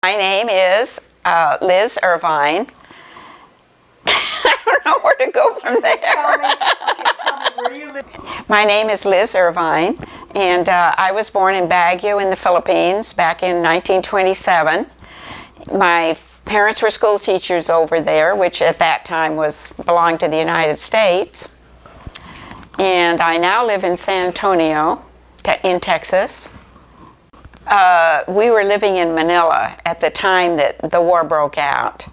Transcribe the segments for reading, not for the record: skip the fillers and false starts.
My name is Liz Irvine. I don't know where to go from there. Tell me where you live. My name is Liz Irvine, and I was born in Baguio in the Philippines back in 1927. My parents were school teachers over there, which at that time belonged to the United States. And I now live in San Antonio, in Texas. We were living in Manila at the time that the war broke out.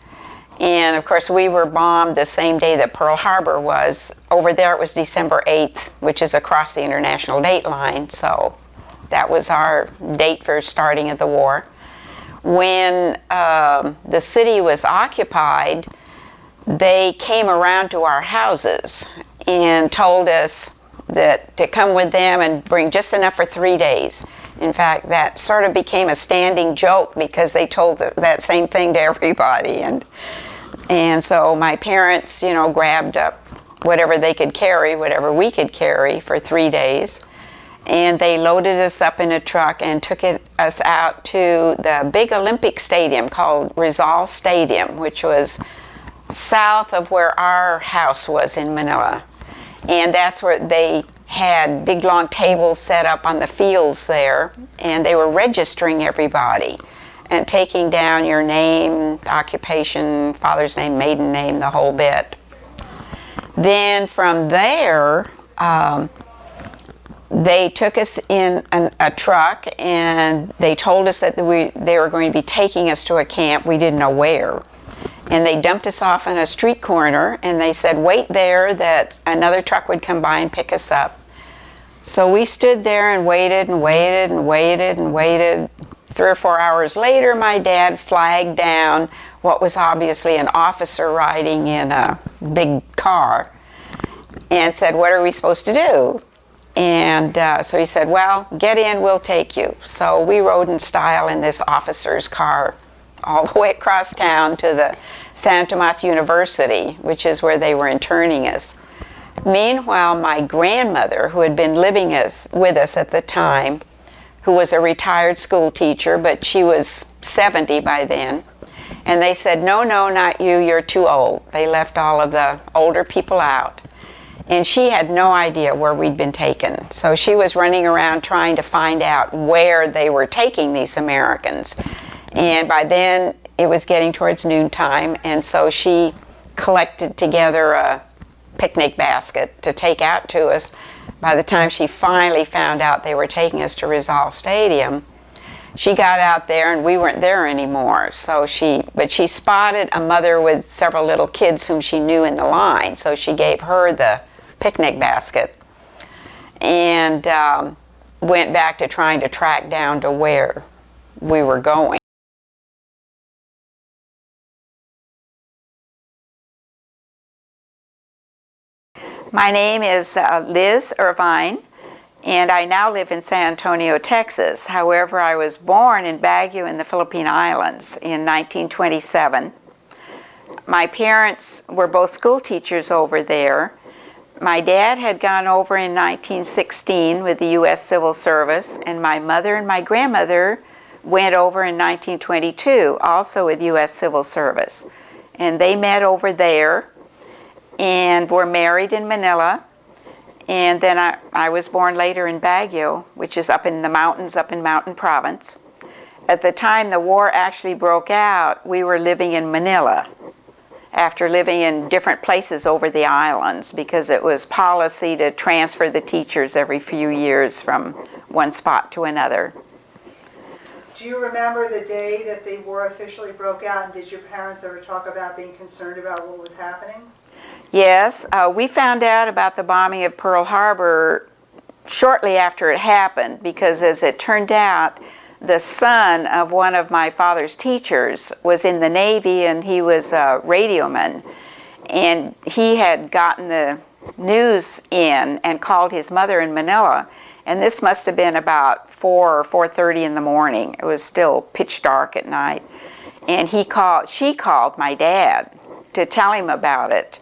And of course we were bombed the same day that Pearl Harbor was. Over there it was December 8th, which is across the international date line, so that was our date for starting of the war. When the city was occupied, they came around to our houses and told us that to come with them and bring just enough for 3 days. In fact, that sort of became a standing joke because they told that same thing to everybody. And so my parents, grabbed up whatever they could carry, whatever we could carry for 3 days. And they loaded us up in a truck and took us out to the big Olympic stadium called Rizal Stadium, which was south of where our house was in Manila. And that's where they had big long tables set up on the fields there, and they were registering everybody and taking down your name, occupation, father's name, maiden name, the whole bit. Then from there, they took us in a truck, and they told us that they were going to be taking us to a camp. We didn't know where. And they dumped us off in a street corner, and they said, wait there, that another truck would come by and pick us up. So we stood there and waited and waited and waited and waited. 3 or 4 hours later, my dad flagged down what was obviously an officer riding in a big car and said, what are we supposed to do? And so he said, well, get in, we'll take you. So we rode in style in this officer's car all the way across town to the Santo Tomas University, which is where they were interning us. Meanwhile, my grandmother, who had been living with us at the time, who was a retired school teacher, but she was 70 by then, and they said, no, not you, you're too old. They left all of the older people out. And she had no idea where we'd been taken. So she was running around trying to find out where they were taking these Americans. And by then, it was getting towards noontime, and so she collected together a picnic basket to take out to us. By the time she finally found out they were taking us to Rizal Stadium, she got out there and we weren't there anymore. But she spotted a mother with several little kids whom she knew in the line, so she gave her the picnic basket and went back to trying to track down to where we were going. My name is Liz Irvine, and I now live in San Antonio, Texas. However, I was born in Baguio in the Philippine Islands in 1927. My parents were both school teachers over there. My dad had gone over in 1916 with the U.S. Civil Service, and my mother and my grandmother went over in 1922, also with U.S. Civil Service. And they met over there and were married in Manila. And then I was born later in Baguio, which is up in the mountains, up in Mountain Province. At the time the war actually broke out, we were living in Manila after living in different places over the islands because it was policy to transfer the teachers every few years from one spot to another. Do you remember the day that the war officially broke out, and did your parents ever talk about being concerned about what was happening? Yes, we found out about the bombing of Pearl Harbor shortly after it happened because, as it turned out, the son of one of my father's teachers was in the Navy, and he was a radioman, and he had gotten the news in and called his mother in Manila, and this must have been about 4 or 4:30 in the morning. It was still pitch dark at night, and she called my dad to tell him about it.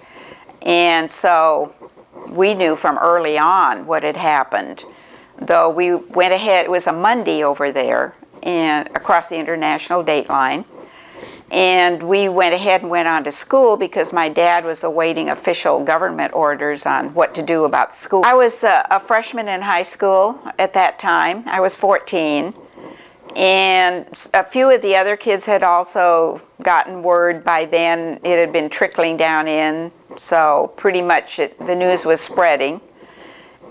And so we knew from early on what had happened. Though we went ahead, it was a Monday over there, and across the international date line. And we went ahead and went on to school because my dad was awaiting official government orders on what to do about school. I was a freshman in high school at that time. I was 14. And a few of the other kids had also gotten word by then. It had been trickling down in, so pretty much the news was spreading.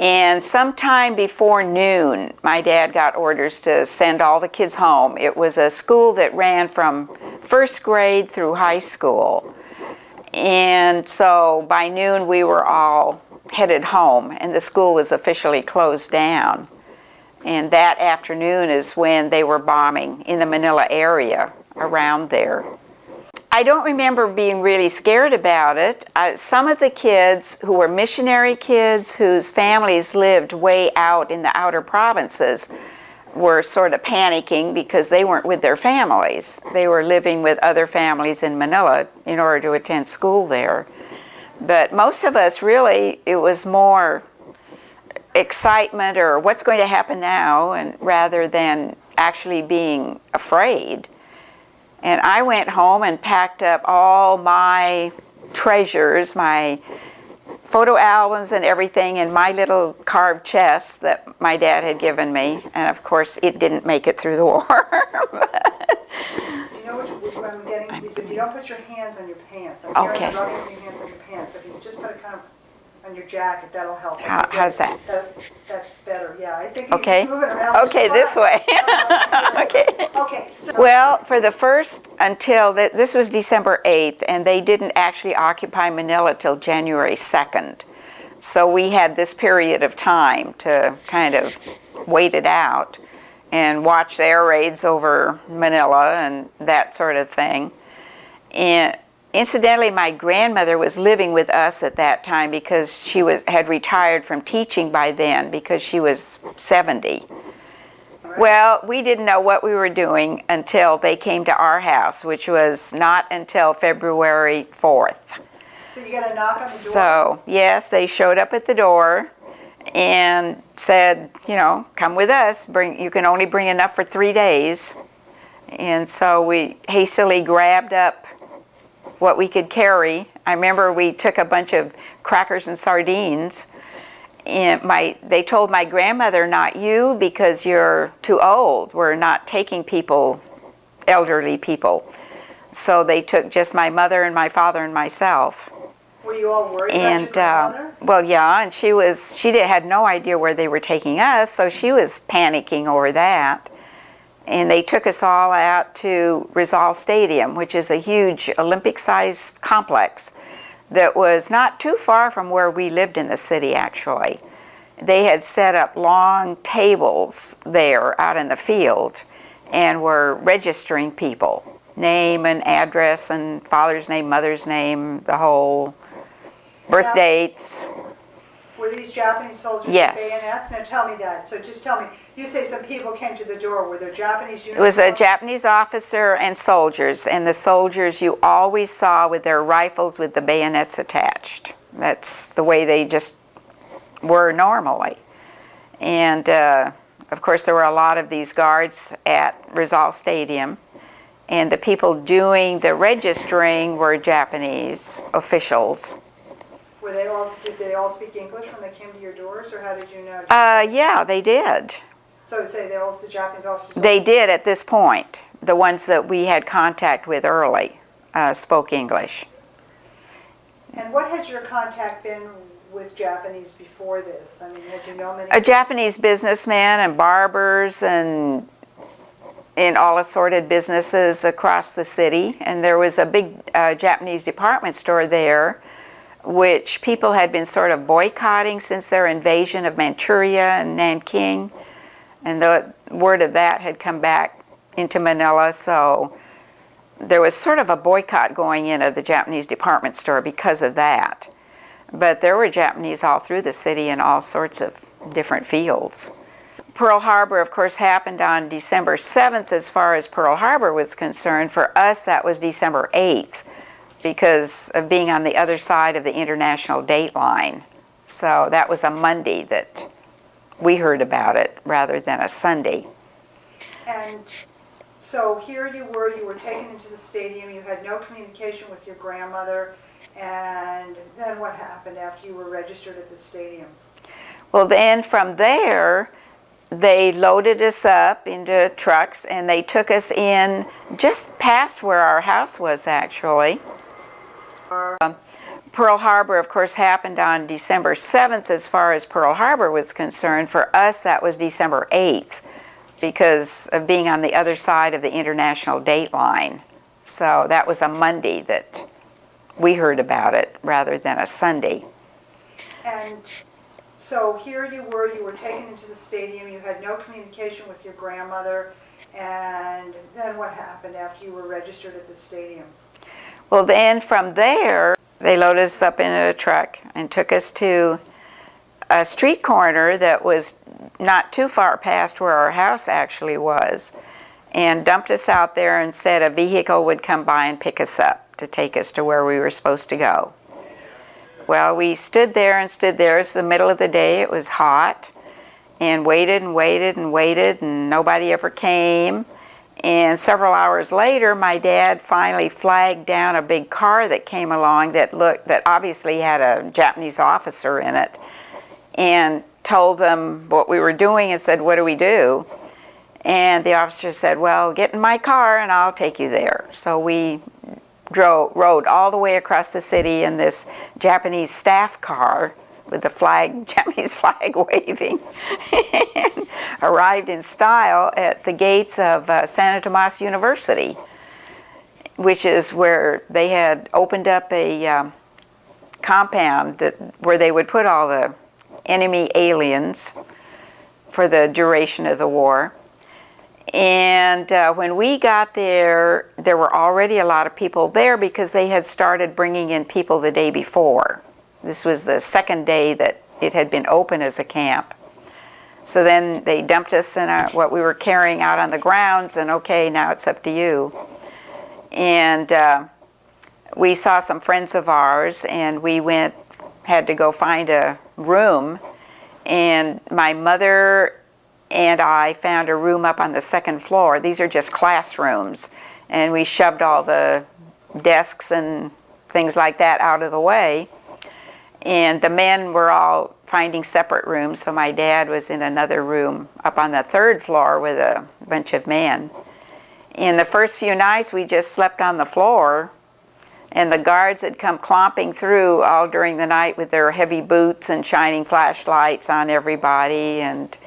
And sometime before noon, my dad got orders to send all the kids home. It was a school that ran from first grade through high school. And so by noon, we were all headed home, and the school was officially closed down. And that afternoon is when they were bombing in the Manila area around there. I don't remember being really scared about it. Some of the kids who were missionary kids whose families lived way out in the outer provinces were sort of panicking because they weren't with their families. They were living with other families in Manila in order to attend school there. But most of us really, it was more excitement or what's going to happen now, and rather than actually being afraid. And I went home and packed up all my treasures, my photo albums and everything in my little carved chest that my dad had given me. And of course, it didn't make it through the war. You know what I'm getting is if you don't put your hands on your pants. I'm Okay. rubbing your hands on your pants. So if you just put it kind of on your jacket, that'll help. How's that? That's better, yeah. I think you Okay. just move it around. Okay, this way. Okay. Okay, so. Well, for the first, until, this was December 8th, and they didn't actually occupy Manila till January 2nd. So we had this period of time to kind of wait it out and watch the air raids over Manila and that sort of thing. And incidentally, my grandmother was living with us at that time because she had retired from teaching by then because she was 70. Well, we didn't know what we were doing until they came to our house, which was not until February 4th. So you got a knock on the door? So, yes, they showed up at the door and said, you know, come with us. You can only bring enough for 3 days. And so we hastily grabbed up what we could carry. I remember we took a bunch of crackers and sardines. And they told my grandmother, not you, because you're too old. We're not taking people, elderly people. So they took just my mother and my father and myself. Were you all worried about your grandmother? Well, yeah, and she had no idea where they were taking us, so she was panicking over that. And they took us all out to Rizal Stadium, which is a huge Olympic-sized complex that was not too far from where we lived in the city, actually. They had set up long tables there out in the field and were registering people, name and address and father's name, mother's name, the whole birth dates. Were these Japanese soldiers with Yes. bayonets? Now tell me that. So just tell me, you say some people came to the door. Were there Japanese uniforms? It was a Japanese officer and soldiers, and the soldiers you always saw with their rifles with the bayonets attached. That's the way they just were normally. And of course there were a lot of these guards at Rizal Stadium, and the people doing the registering were Japanese officials. Did they all speak English when they came to your doors, or how did you know? Yeah, they did. So say the Japanese officers? They did at this point. The ones that we had contact with early spoke English. And what had your contact been with Japanese before this? I mean, had you known many? Japanese businessmen and barbers and in all assorted businesses across the city. And there was a big Japanese department store there, which people had been sort of boycotting since their invasion of Manchuria and Nanking. And the word of that had come back into Manila, so there was sort of a boycott going in of the Japanese department store because of that. But there were Japanese all through the city in all sorts of different fields. Pearl Harbor, of course, happened on December 7th as far as Pearl Harbor was concerned. For us, that was December 8th because of being on the other side of the international date line. So that was a Monday that we heard about it rather than a Sunday. And So here you were taken into the stadium, you had no communication with your grandmother, and then what happened after you were registered at the stadium? Well, then from there, they loaded us up into trucks and they took us in just past where our house was, actually. Pearl Harbor, of course, happened on December 7th as far as Pearl Harbor was concerned. For us, that was December 8th because of being on the other side of the international date line. So that was a Monday that we heard about it rather than a Sunday. And so here you were taken into the stadium, you had no communication with your grandmother, and then what happened after you were registered at the stadium? Well, then from there, they loaded us up in a truck and took us to a street corner that was not too far past where our house actually was, and dumped us out there and said a vehicle would come by and pick us up to take us to where we were supposed to go. Well, we stood there and stood there. It was the middle of the day. It was hot, and waited and waited and waited, and nobody ever came. And several hours later, my dad finally flagged down a big car that came along that obviously had a Japanese officer in it, and told them what we were doing and said, "What do we do?" And the officer said, "Well, get in my car and I'll take you there." So we rode all the way across the city in this Japanese staff car with the flag, Japanese flag waving, and arrived in style at the gates of Santo Tomas University, which is where they had opened up a compound where they would put all the enemy aliens for the duration of the war. And when we got there, there were already a lot of people there because they had started bringing in people the day before. This was the second day that it had been open as a camp. So then they dumped us in what we were carrying out on the grounds, and okay, now it's up to you. And we saw some friends of ours, and we had to go find a room, and my mother and I found a room up on the second floor. These are just classrooms, and we shoved all the desks and things like that out of the way. And the men were all finding separate rooms, so my dad was in another room up on the third floor with a bunch of men. In the first few nights, we just slept on the floor, and the guards had come clomping through all during the night with their heavy boots and shining flashlights on everybody, and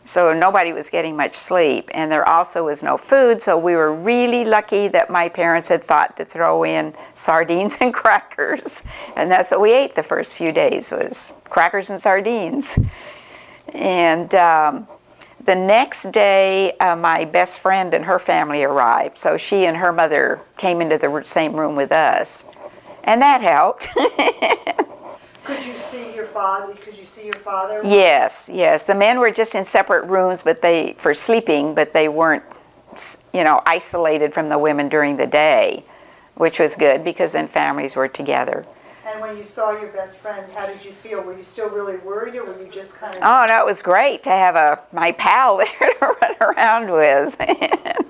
so nobody was getting much sleep. And there also was no food, so we were really lucky that my parents had thought to throw in sardines and crackers, and that's what we ate the first few days, was crackers and sardines. And the next day, my best friend and her family arrived, so she and her mother came into the same room with us, and that helped. Could you see your father? Yes, yes. The men were just in separate rooms, for sleeping, but they weren't, isolated from the women during the day, which was good because then families were together. And when you saw your best friend, how did you feel? Were you still really worried, or were you just kind of... Oh, no, it was great to have my pal there to run around with.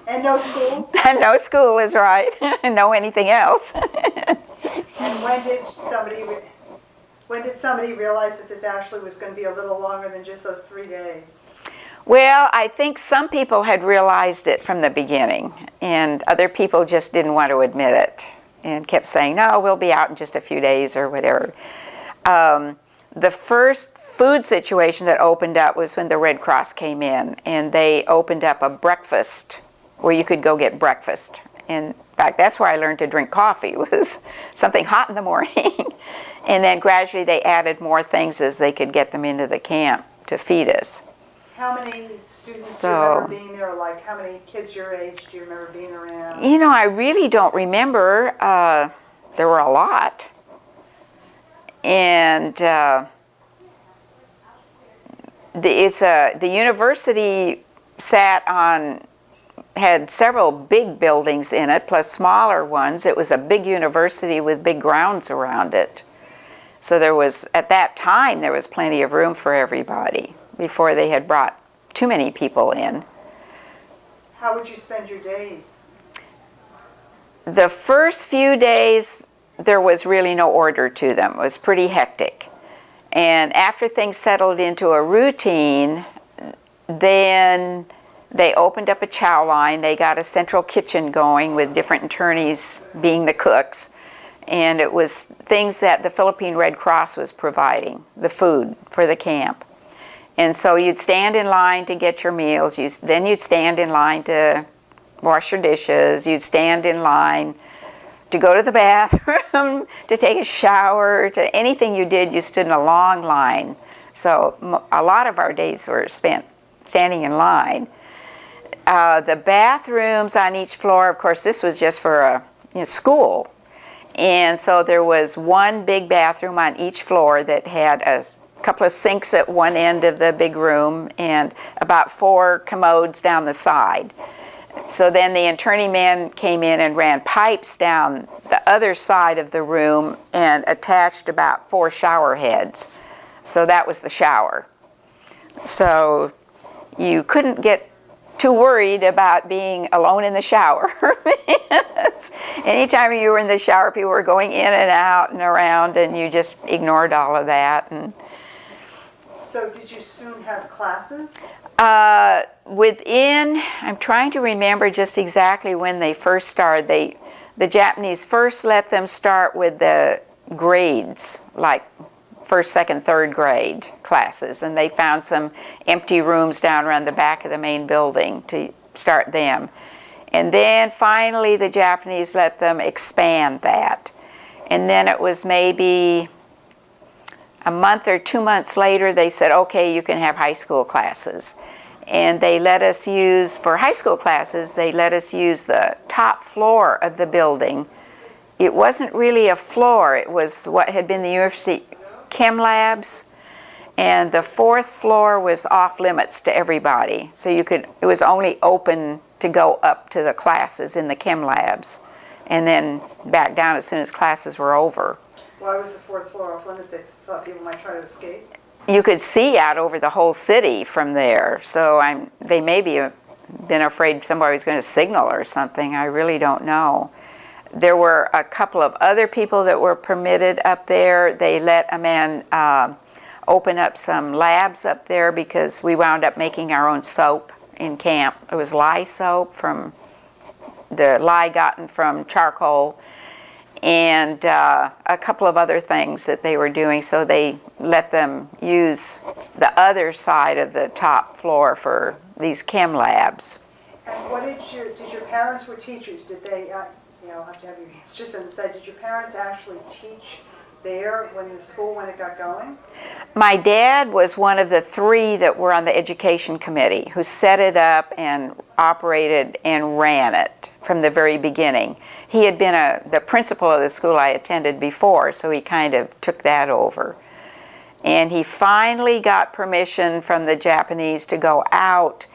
And no school? And no school is right. No anything else. And when did somebody realize that this actually was going to be a little longer than just those 3 days? Well, I think some people had realized it from the beginning, and other people just didn't want to admit it and kept saying, "No, we'll be out in just a few days," or whatever. The first food situation that opened up was when the Red Cross came in, and they opened up a breakfast where you could go get breakfast. In fact, that's where I learned to drink coffee, was something hot in the morning. And then gradually they added more things as they could get them into the camp to feed us. How many students do you remember being there? Like, how many kids your age do you remember being around? I really don't remember. There were a lot. And the university had several big buildings in it, plus smaller ones. It was a big university with big grounds around it. So at that time, there was plenty of room for everybody before they had brought too many people in. How would you spend your days? The first few days, there was really no order to them. It was pretty hectic. And after things settled into a routine, then they opened up a chow line. They got a central kitchen going with different internees being the cooks. And it was things that the Philippine Red Cross was providing, the food for the camp. And so you'd stand in line to get your meals. Then you'd stand in line to wash your dishes. You'd stand in line to go to the bathroom, to take a shower, to anything you did, you stood in a long line. So a lot of our days were spent standing in line. The bathrooms on each floor, of course, this was just for a school. And so there was one big bathroom on each floor that had a couple of sinks at one end of the big room and about 4 commodes down the side. So then the internee man came in and ran pipes down the other side of the room and attached about 4 shower heads. So that was the shower. So you couldn't get too worried about being alone in the shower. Anytime you were in the shower, people were going in and out and around, and you just ignored all of that. And So did you soon have classes? I'm trying to remember just exactly when they first started. The Japanese first let them start with the grades, like first, second, third grade classes, and they found some empty rooms down around the back of the main building to start them. And then finally the Japanese let them expand that. And then it was maybe a month or 2 months later, they said, okay, you can have high school classes. And they let us use, for high school classes, they let us use the top floor of the building. It wasn't really a floor, it was what had been the university chem labs. And the 4th floor was off limits to everybody. So it was only open to go up to the classes in the chem labs. And then back down as soon as classes were over. Why was the 4th floor off limits? They thought people might try to escape? You could see out over the whole city from there. So they maybe have been afraid somebody was going to signal or something. I really don't know. There were a couple of other people that were permitted up there. They let a man open up some labs up there because we wound up making our own soap in camp. It was lye soap, from the lye gotten from charcoal, and a couple of other things that they were doing. So they let them use the other side of the top floor for these chem labs. And what did your parents were teachers? Did they, I'll have to have your answers on the side. Did your parents actually teach there when it got going? My dad was one of the 3 that were on the education committee who set it up and operated and ran it from the very beginning. He had been the principal of the school I attended before, so he kind of took that over. And he finally got permission from the Japanese to go out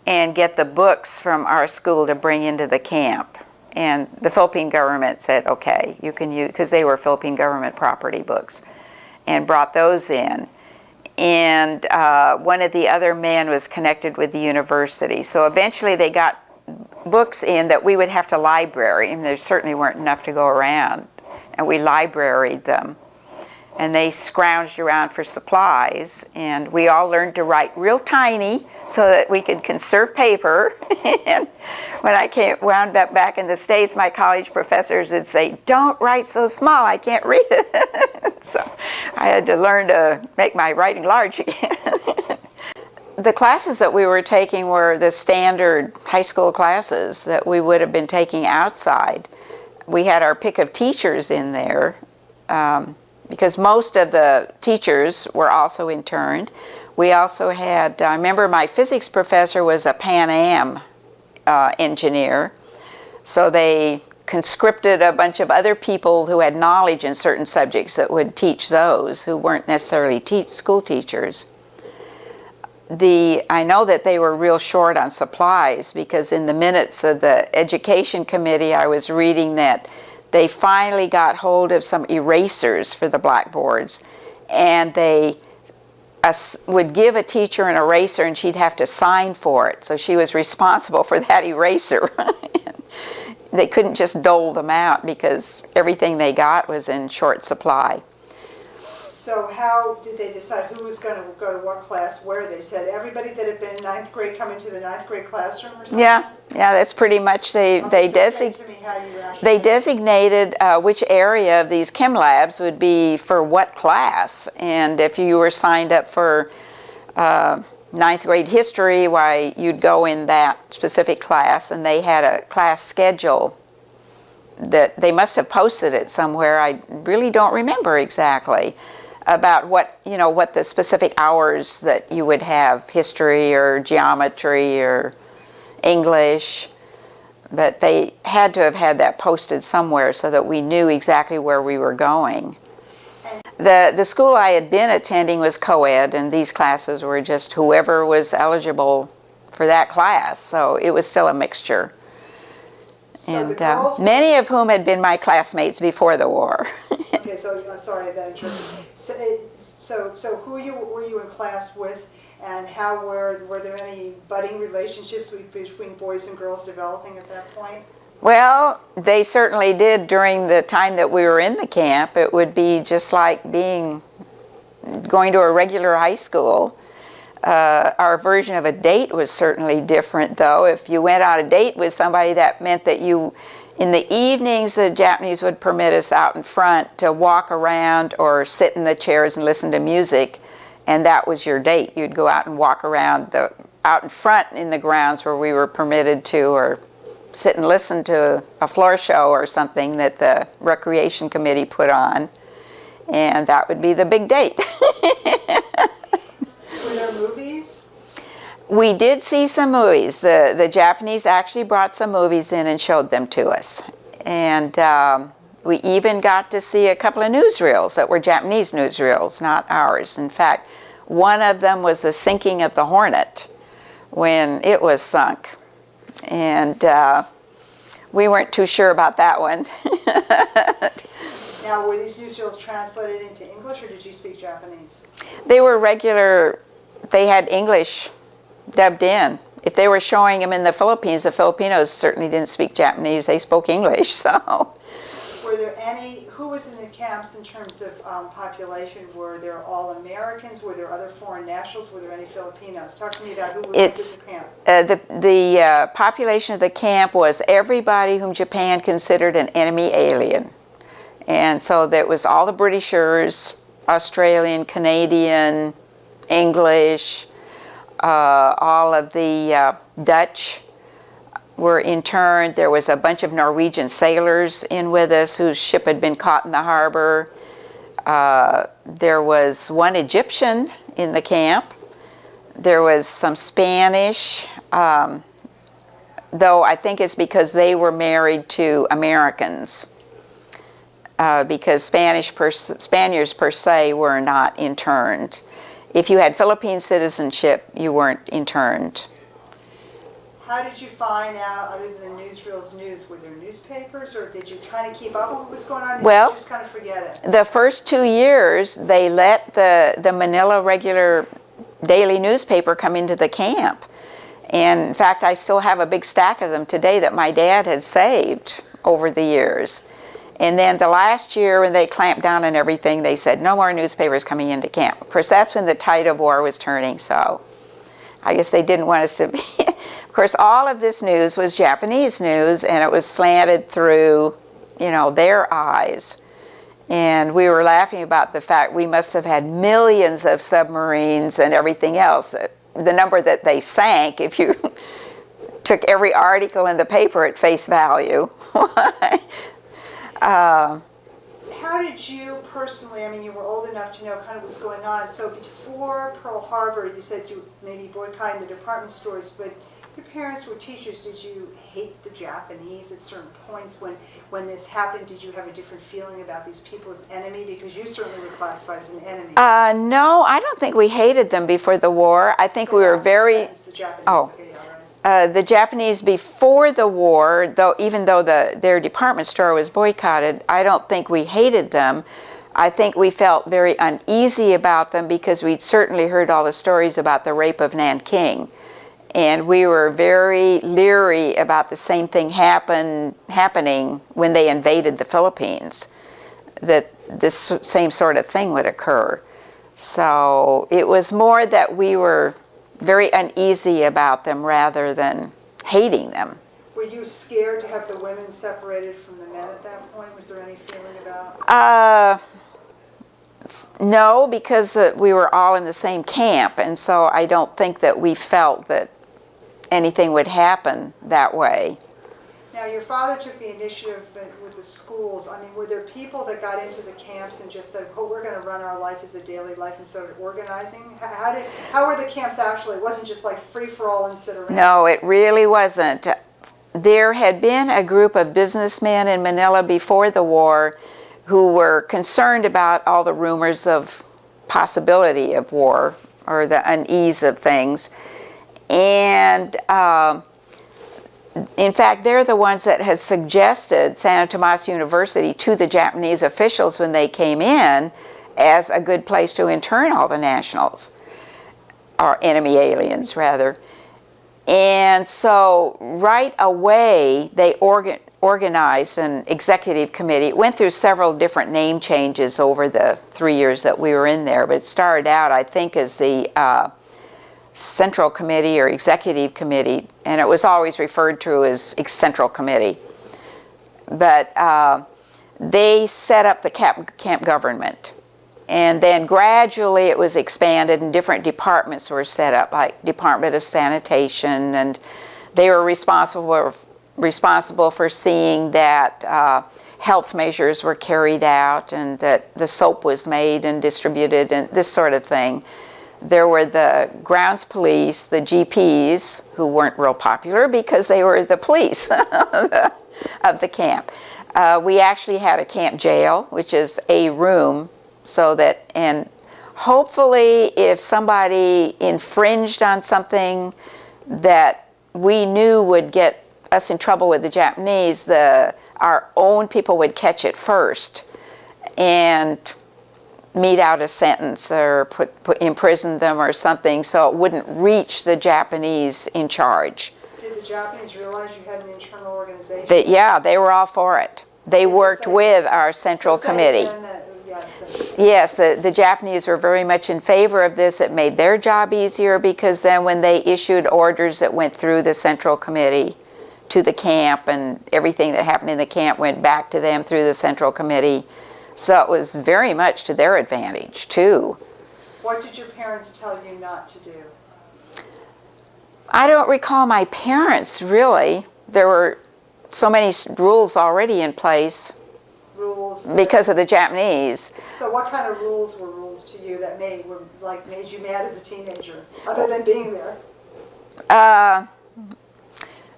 and get the books from our school to bring into the camp. And the Philippine government said, okay, you can use, because they were Philippine government property books, and brought those in. And one of the other men was connected with the university. So eventually they got books in that we would have to library, and there certainly weren't enough to go around. And we libraried them. And they scrounged around for supplies, and we all learned to write real tiny so that we could conserve paper. And when I wound up back in the States, my college professors would say, don't write so small, I can't read it. So I had to learn to make my writing large again. The classes that we were taking were the standard high school classes that we would have been taking outside. We had our pick of teachers in there, because most of the teachers were also interned. We also had, I remember my physics professor was a Pan Am engineer, so they conscripted a bunch of other people who had knowledge in certain subjects that would teach those who weren't necessarily school teachers. I know that they were real short on supplies, because in the minutes of the education committee I was reading that they finally got hold of some erasers for the blackboards, and they would give a teacher an eraser and she'd have to sign for it. So she was responsible for that eraser. They couldn't just dole them out because everything they got was in short supply. So how did they decide who was going to go to what class where? They said everybody that had been in ninth grade come into the ninth grade classroom or something? Yeah, that's pretty much, they designated which area of these chem labs would be for what class. And if you were signed up for ninth grade history, why, you'd go in that specific class, and they had a class schedule that they must have posted it somewhere. I really don't remember exactly about what the specific hours that you would have history or geometry or English, but they had to have had that posted somewhere so that we knew exactly where we were going. The school I had been attending was co-ed, and these classes were just whoever was eligible for that class, so it was still a mixture. So and many of whom had been my classmates before the war. Okay, so sorry that interrupted. So who were you in class with, and how were there any budding relationships between boys and girls developing at that point? Well, they certainly did during the time that we were in the camp. It would be just like going to a regular high school. Our version of a date was certainly different, though. If you went on a date with somebody, that meant that in the evenings, the Japanese would permit us out in front to walk around or sit in the chairs and listen to music, and that was your date. You'd go out and walk around out in front in the grounds where we were permitted to, or sit and listen to a floor show or something that the recreation committee put on, and that would be the big date. Were there movies? We did see some movies. The Japanese actually brought some movies in and showed them to us. And we even got to see a couple of newsreels that were Japanese newsreels, not ours. In fact, one of them was the sinking of the Hornet when it was sunk. And we weren't too sure about that one. Now, were these newsreels translated into English, or did you speak Japanese? They were regular, they had English dubbed in. If they were showing them in the Philippines, the Filipinos certainly didn't speak Japanese, they spoke English, so. Were there who was in the camps in terms of population? Were there all Americans? Were there other foreign nationals? Were there any Filipinos? Talk to me about who was in the camp. The population of the camp was everybody whom Japan considered an enemy alien. And so there was all the Britishers, Australian, Canadian, English, all of the Dutch were interned. There was a bunch of Norwegian sailors in with us whose ship had been caught in the harbor. There was one Egyptian in the camp. There was some Spanish, though I think it's because they were married to Americans, because Spaniards per se were not interned. If you had Philippine citizenship, you weren't interned. How did you find out, other than the newsreels news? Were there newspapers, or did you kind of keep up with what was going on? Well, did you just kind of forget it? The first 2 years, they let the Manila regular daily newspaper come into the camp. And in fact, I still have a big stack of them today that my dad had saved over the years. And then the last year, when they clamped down on everything, they said, no more newspapers coming into camp. Of course, that's when the tide of war was turning, so I guess they didn't want us to be. Of course, all of this news was Japanese news, and it was slanted through, their eyes. And we were laughing about the fact we must have had millions of submarines and everything else. The number that they sank, if you took every article in the paper at face value. How did you personally, you were old enough to know kind of what's going on, so before Pearl Harbor, you said you maybe boycotting the department stores, but your parents were teachers. Did you hate the Japanese at certain points when this happened? Did you have a different feeling about these people as enemy? Because you certainly were classified as an enemy. No, I don't think we hated them before the war. I think we were very... The Japanese. Oh. Okay, all right. The Japanese before the war, even though their department store was boycotted, I don't think we hated them. I think we felt very uneasy about them because we'd certainly heard all the stories about the rape of Nanking. And we were very leery about the same thing happening when they invaded the Philippines, that this same sort of thing would occur. So it was more that we were very uneasy about them rather than hating them. Were you scared to have the women separated from the men at that point? Was there any feeling about? No, because we were all in the same camp, and so I don't think that we felt that anything would happen that way. Now, your father took the initiative with the schools. I mean, were there people that got into the camps and just said, oh, we're going to run our life as a daily life and started organizing? How were the camps actually? It wasn't just like free-for-all and sit around. No, it really wasn't. There had been a group of businessmen in Manila before the war who were concerned about all the rumors of possibility of war or the unease of things. And in fact, they're the ones that had suggested Santo Tomas University to the Japanese officials when they came in as a good place to intern all the nationals, or enemy aliens rather. And so right away they organized an executive committee. It went through several different name changes over the 3 years that we were in there, but it started out, I think, as the Central Committee or Executive Committee, and it was always referred to as Central Committee. But they set up the camp government. And then gradually it was expanded and different departments were set up, like Department of Sanitation, and they were responsible for seeing that health measures were carried out and that the soap was made and distributed and this sort of thing. There were the grounds police, the GPs, who weren't real popular because they were the police of the camp. We actually had a camp jail, which is a room, so that, and hopefully if somebody infringed on something that we knew would get us in trouble with the Japanese, our own people would catch it first and mete out a sentence or imprison them or something so it wouldn't reach the Japanese in charge. Did the Japanese realize you had an internal organization? Yeah, they were all for it. They worked with our Central Committee. Yes, the Japanese were very much in favor of this. It made their job easier because then when they issued orders that went through the Central Committee to the camp, and everything that happened in the camp went back to them through the Central Committee. So it was very much to their advantage, too. What did your parents tell you not to do? I don't recall my parents, really. There were so many rules already in place. Rules? Because of the Japanese. So what kind of rules were rules to you that made you mad as a teenager, other than being there?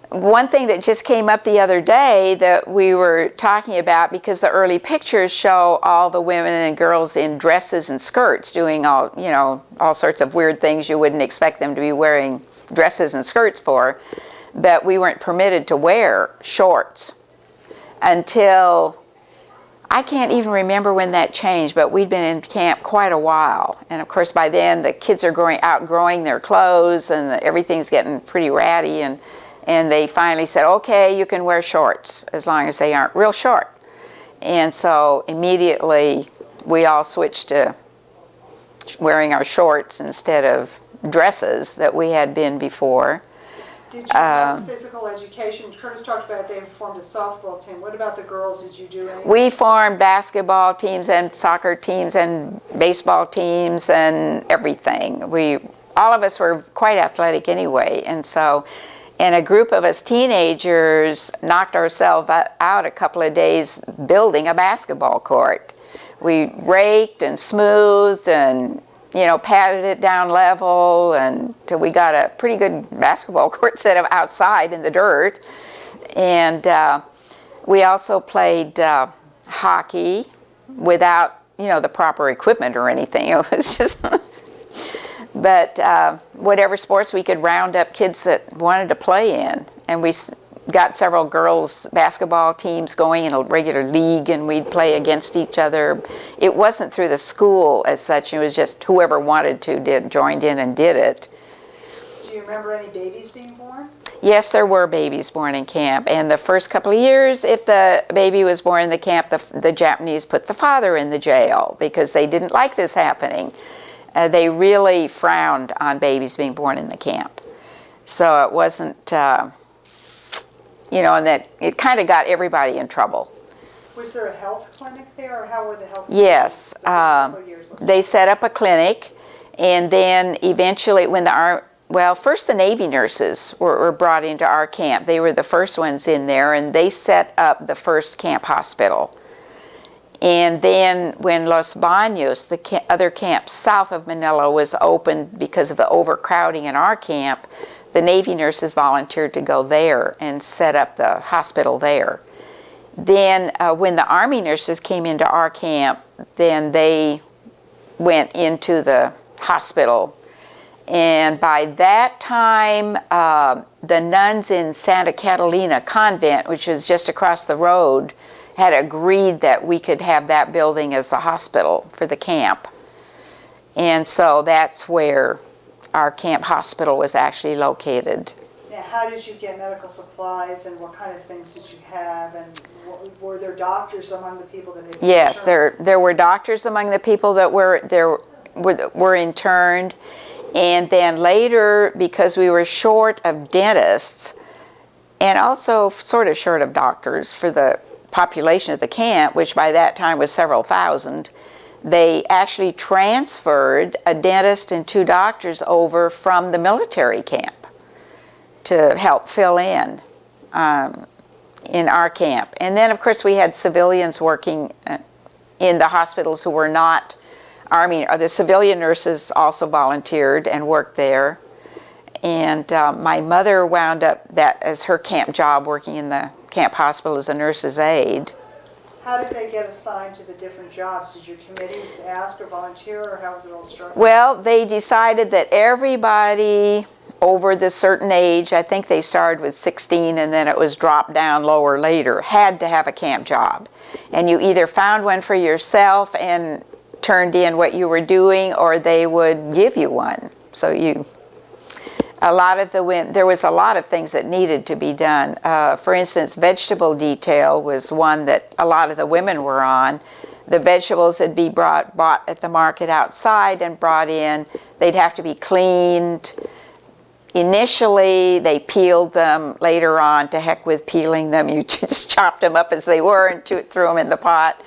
One thing that just came up the other day that we were talking about, because the early pictures show all the women and girls in dresses and skirts doing all sorts of weird things you wouldn't expect them to be wearing dresses and skirts for, but we weren't permitted to wear shorts until, I can't even remember when that changed, but we'd been in camp quite a while. And of course by then the kids are outgrowing their clothes and everything's getting pretty ratty, and they finally said, okay, you can wear shorts as long as they aren't real short. And so immediately we all switched to wearing our shorts instead of dresses that we had been before. Did you have physical education? Curtis talked about they formed a softball team. What about the girls? Did you do anything? We formed basketball teams and soccer teams and baseball teams and everything. All of us were quite athletic anyway, and a group of us teenagers knocked ourselves out a couple of days building a basketball court. We raked and smoothed and patted it down level until we got a pretty good basketball court set up outside in the dirt. And we also played hockey without, the proper equipment or anything. It was just, but whatever sports we could round up kids that wanted to play in. And we got several girls basketball teams going in a regular league, and we'd play against each other. It wasn't through the school as such. It was just whoever wanted to joined in and did it. Do you remember any babies being born? Yes, there were babies born in camp, and the first couple of years, if the baby was born in the camp, the Japanese put the father in the jail because they didn't like this happening. They really frowned on babies being born in the camp. So it wasn't, you know, and that it kind of got everybody in trouble. Was there a health clinic there, or how were the health clinics? Yes, the first couple of years? they set up a clinic, and then eventually when first the Navy nurses were brought into our camp. They were the first ones in there, and they set up the first camp hospital. And then when Los Baños, the other camp south of Manila, was opened because of the overcrowding in our camp, the Navy nurses volunteered to go there and set up the hospital there. Then when the Army nurses came into our camp, then they went into the hospital. And by that time, the nuns in Santa Catalina Convent, which is just across the road, had agreed that we could have that building as the hospital for the camp. And so that's where our camp hospital was actually located. Now, how did you get medical supplies, and what kind of things did you have, and were there doctors among the people that had been Yes, interned? there were doctors among the people that were interned. And then later, because we were short of dentists and also sort of short of doctors for the population of the camp, which by that time was several thousand, they actually transferred a dentist and 2 doctors over from the military camp to help fill in our camp. And then, of course, we had civilians working in the hospitals who were not Army. The civilian nurses also volunteered and worked there. And my mother wound up that as her camp job, working in the camp hospital as a nurse's aide. How did they get assigned to the different jobs? Did your committees ask or volunteer, or how was it all structured? Well, they decided that everybody over this certain age, I think they started with 16 and then it was dropped down lower later, had to have a camp job. And you either found one for yourself and turned in what you were doing, or they would give you one. So a lot of the women, there was a lot of things that needed to be done. For instance, vegetable detail was one that a lot of the women were on. The vegetables would be bought at the market outside and brought in. They'd have to be cleaned. Initially, they peeled them. Later on, to heck with peeling them, you just chopped them up as they were and threw them in the pot.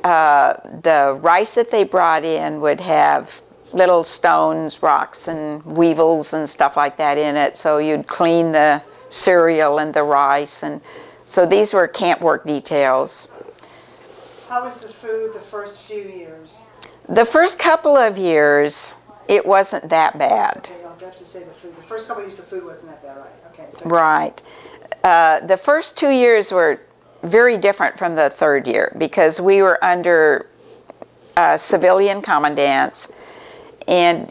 The rice that they brought in would have little stones, rocks, and weevils and stuff like that in it. So you'd clean the cereal and the rice. And so these were camp work details. How was the food the first few years? The first couple of years, it wasn't that bad. Okay, I'll have to say the food. The first couple of years, the food wasn't that bad, right? Okay. So Right. The first 2 years were very different from the third year because we were under civilian commandants, and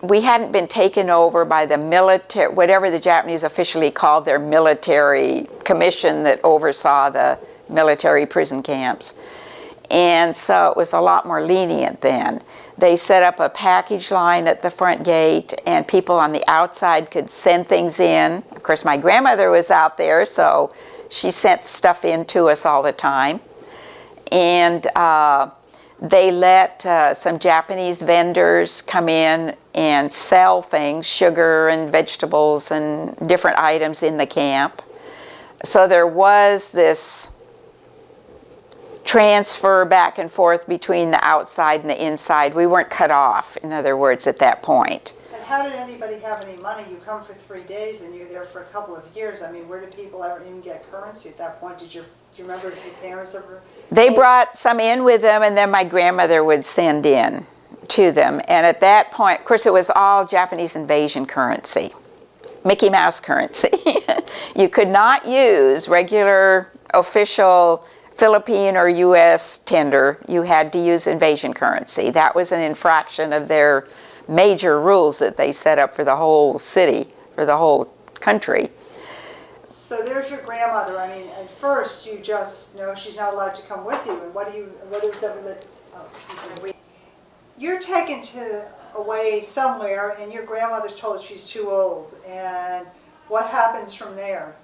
we hadn't been taken over by the military, whatever the Japanese officially called their military commission that oversaw the military prison camps. And so it was a lot more lenient then. They set up a package line at the front gate, and people on the outside could send things in. Of course, my grandmother was out there, so she sent stuff in to us all the time. And they let some Japanese vendors come in and sell things, sugar and vegetables and different items in the camp. So there was this transfer back and forth between the outside and the inside. We weren't cut off, in other words, at that point. And how did anybody have any money? You come for 3 days and you're there for a couple of years. I mean, where did people ever even get currency at that point? Do you remember if your parents ever? They brought some in with them, and then my grandmother would send in to them. And at that point, of course, it was all Japanese invasion currency, Mickey Mouse currency. You could not use regular official Philippine or U.S. tender. You had to use invasion currency. That was an infraction of their major rules that they set up for the whole city, for the whole country. So there's your grandmother. I mean, at first you just know she's not allowed to come with you, and what is ever oh, excuse me. You're taken away somewhere, and your grandmother's told she's too old, and what happens from there?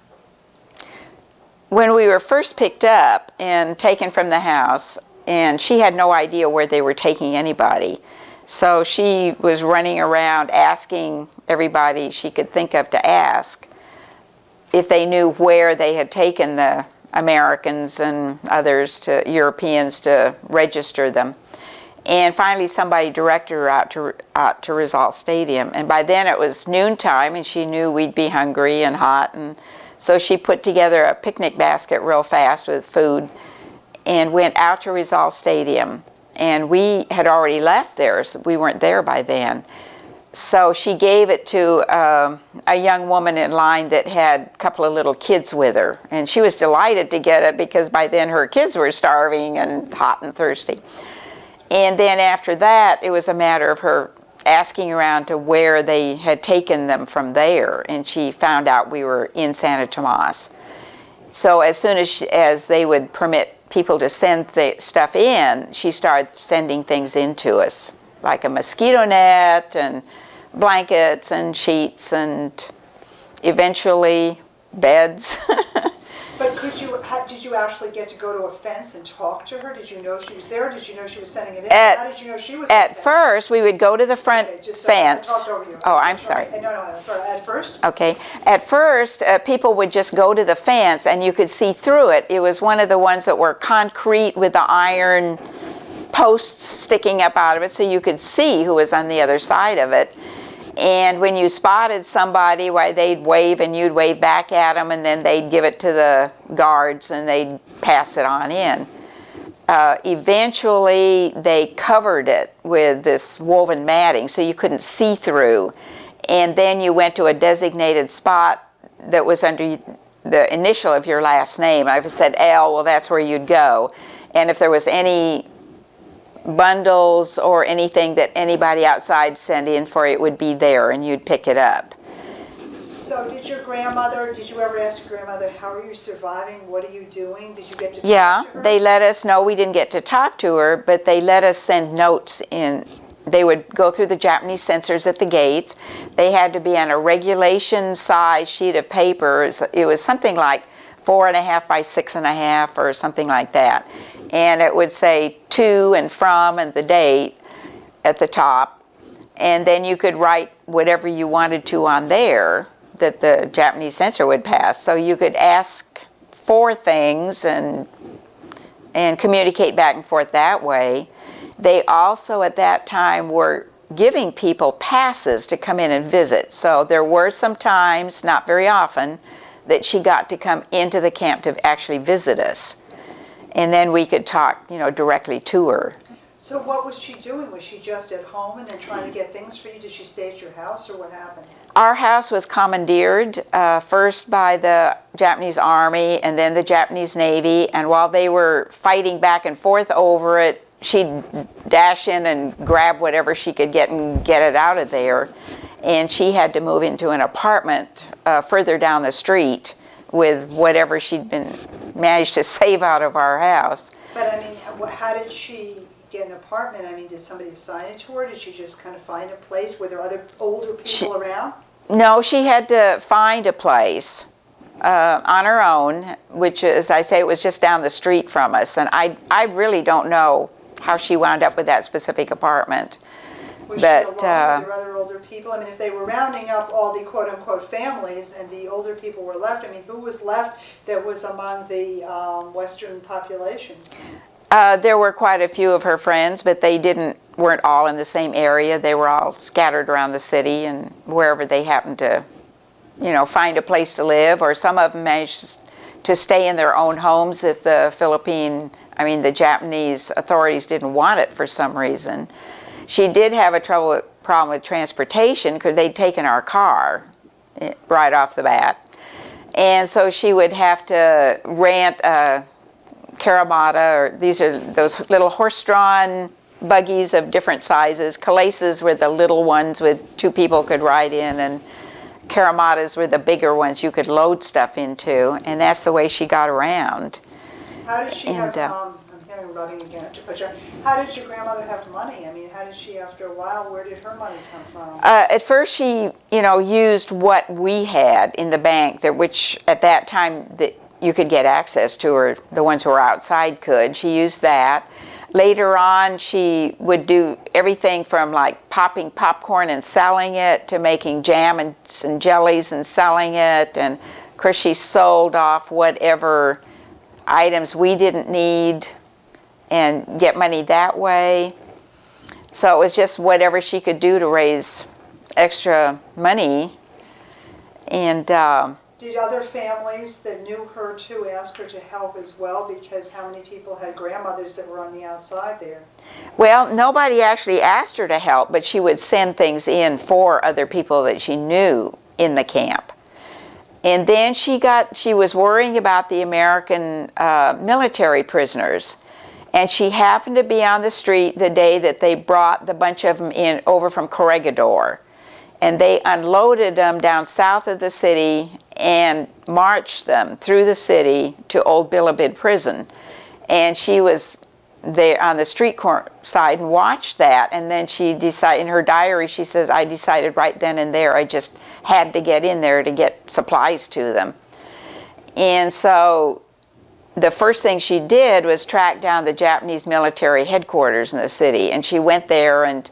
When we were first picked up and taken from the house, and she had no idea where they were taking anybody, so she was running around asking everybody she could think of to ask if they knew where they had taken the Americans and others, to Europeans, to register them. And finally somebody directed her out to Rizal Stadium, and by then it was noontime and she knew we'd be hungry and hot, and so she put together a picnic basket real fast with food and went out to Rizal Stadium. And we had already left there, so we weren't there by then. So she gave it to a young woman in line that had a couple of little kids with her. And she was delighted to get it because by then her kids were starving and hot and thirsty. And then after that, it was a matter of her asking around to where they had taken them from there. And she found out we were in Santo Tomas. So as soon as they would permit people to send the stuff in, she started sending things in to us, like a mosquito net and blankets and sheets and eventually beds. But did you actually get to go to a fence and talk to her? Did you know she was there? Did you know she was sending it in? How did you know she was At first, we would go to the front fence. I talked over you. Oh, I'm sorry. No, I'm sorry. At first? Okay. At first, people would just go to the fence and you could see through it. It was one of the ones that were concrete with the iron posts sticking up out of it, so you could see who was on the other side of it. And when you spotted somebody, why, they'd wave and you'd wave back at them, and then they'd give it to the guards and they'd pass it on in. Eventually, they covered it with this woven matting so you couldn't see through. And then you went to a designated spot that was under the initial of your last name. If it said L, well, that's where you'd go. And if there was any bundles or anything that anybody outside sent in for, it would be there and you'd pick it up. So did you ever ask your grandmother, how are you surviving? What are you doing? Did you get to talk to her? They let us know. We didn't get to talk to her, but they let us send notes in. They would go through the Japanese censors at the gates. They had to be on a regulation size sheet of paper. It was something like 4.5 by 6.5 or something like that. And it would say to and from and the date at the top. And then you could write whatever you wanted to on there that the Japanese censor would pass. So you could ask for things and communicate back and forth that way. They also at that time were giving people passes to come in and visit. So there were some times, not very often, that she got to come into the camp to actually visit us. And then we could talk, directly to her. So what was she doing? Was she just at home and then trying to get things for you? Did she stay at your house, or what happened? Our house was commandeered first by the Japanese Army and then the Japanese Navy. And while they were fighting back and forth over it, she'd dash in and grab whatever she could get and get it out of there. And she had to move into an apartment further down the street with whatever she'd managed to save out of our house. But I mean, how did she get an apartment? I mean, did somebody assign it to her? Did she just kind of find a place? Were there other older people around? No, she had to find a place on her own, which, as I say, it was just down the street from us. And I really don't know how she wound up with that specific apartment. Was she alone? Were there other older people? I mean, if they were rounding up all the quote-unquote families and the older people were left, I mean, who was left that was among the Western populations? There were quite a few of her friends, but they weren't all in the same area. They were all scattered around the city and wherever they happened to, find a place to live, or some of them managed to stay in their own homes if the the Japanese authorities didn't want it for some reason. She did have a problem with transportation because they'd taken our car right off the bat. And so she would have to rent a Karamata, or these are those little horse-drawn buggies of different sizes. Calaces were the little ones with two people could ride in, caramatas were the bigger ones you could load stuff into, and that's the way she got around. How did she have, And, I'm having rubbing again to put you, how did your grandmother have money? I mean, how did she, after a while, where did her money come from? At first, she, used what we had in the bank, which at that time you could get access to, or the ones who were outside could. She used that. Later on, she would do everything from like popping popcorn and selling it to making jam and jellies and selling it. And of course, she sold off whatever items we didn't need and get money that way. So it was just whatever she could do to raise extra money. And did other families that knew her too ask her to help as well? Because how many people had grandmothers that were on the outside there? well, nobody actually asked her to help, but she would send things in for other people that she knew in the camp. And then she was worrying about the American military prisoners. And she happened to be on the street the day that they brought the bunch of them in over from Corregidor. And they unloaded them down south of the city and marched them through the city to Old Bilibid prison. And she was there on the street side and watched that. And then she decided, in her diary, she says, I decided right then and there, I just had to get in there to get supplies to them. And so the first thing she did was track down the Japanese military headquarters in the city. And she went there and